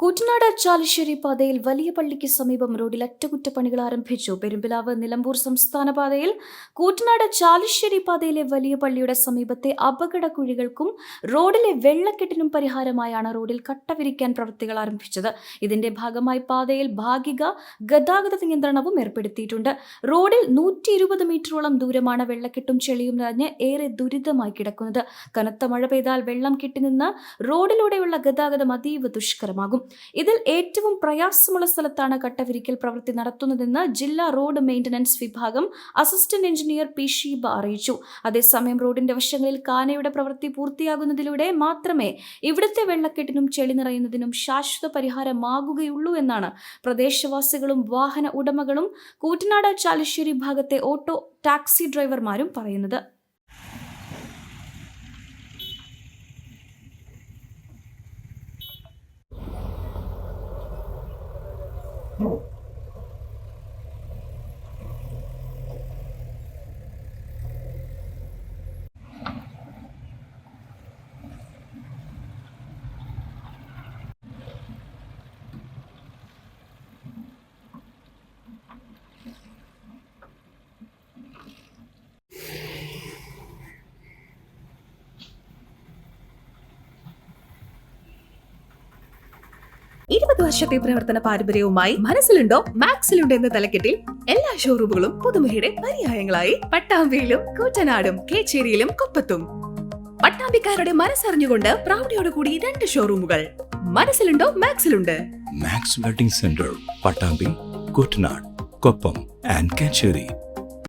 കൂറ്റനാട് ചാലിശ്ശേരി പാതയിൽ വലിയ പള്ളിക്ക് സമീപം റോഡിൽ അറ്റകുറ്റപ്പണികൾ ആരംഭിച്ചു. പെരുമ്പിലാവ് നിലമ്പൂർ സംസ്ഥാന പാതയിൽ കൂറ്റനാട് ചാലിശ്ശേരി പാതയിലെ വലിയ പള്ളിയുടെ സമീപത്തെ അപകട കുഴികൾക്കും റോഡിലെ വെള്ളക്കെട്ടിനും പരിഹാരമായാണ് റോഡിൽ കട്ട വിരിക്കാൻ പ്രവൃത്തികൾ ആരംഭിച്ചത്. ഇതിന്റെ ഭാഗമായി പാതയിൽ ഭാഗിക ഗതാഗത നിയന്ത്രണവും ഏർപ്പെടുത്തിയിട്ടുണ്ട്. റോഡിൽ 120 മീറ്ററോളം ദൂരമാണ് വെള്ളക്കെട്ടും ചെളിയും നിറഞ്ഞ് ഏറെ ദുരിതമായി കിടക്കുന്നത്. കനത്ത മഴ പെയ്താൽ വെള്ളം കെട്ടിനിന്ന് റോഡിലൂടെയുള്ള ഗതാഗതം അതീവ ദുഷ്കരമാകും. ഇതിൽ ഏറ്റവും പ്രയാസമുള്ള സ്ഥലത്താണ് കട്ടവിരിക്കൽ പ്രവൃത്തി നടത്തുന്നതെന്ന് ജില്ലാ റോഡ് മെയിന്റനൻസ് വിഭാഗം അസിസ്റ്റന്റ് എഞ്ചിനീയർ പി ഷീബ അറിയിച്ചു. അതേസമയം റോഡിന്റെ വശങ്ങളിൽ കാനയുടെ പ്രവൃത്തി പൂർത്തിയാകുന്നതിലൂടെ മാത്രമേ ഇവിടുത്തെ വെള്ളക്കെട്ടിനും ചെളി നിറയുന്നതിനും ശാശ്വത പരിഹാരമാകുകയുള്ളൂ എന്നാണ് പ്രദേശവാസികളും വാഹന ഉടമകളും കൂറ്റനാട് ചാലിശ്ശേരി ഭാഗത്തെ ഓട്ടോ ടാക്സി ഡ്രൈവർമാരും പറയുന്നത്. വർഷത്തെ പ്രവർത്തന പാരമ്പര്യവുമായി മനസ്സിലുണ്ടോ മാക്സിലുണ്ടോ എന്ന തലക്കെട്ടിൽ എല്ലാ ഷോറൂമുകളും പുതുമയുടെ പര്യായങ്ങളായി പട്ടാമ്പിയിലും കൂറ്റനാടും കേച്ചേരിയിലും കൊപ്പത്തും. പട്ടാമ്പിക്കാരുടെ മനസ്സറിഞ്ഞുകൊണ്ട് പ്രൗഢിയോടുകൂടി 2 ഷോറൂമുകൾ. മനസ്സിലുണ്ടോ മാക്സിലുണ്ട്. Max wedding centre, Pattambi, Koottanad, Koppam and Kecheri.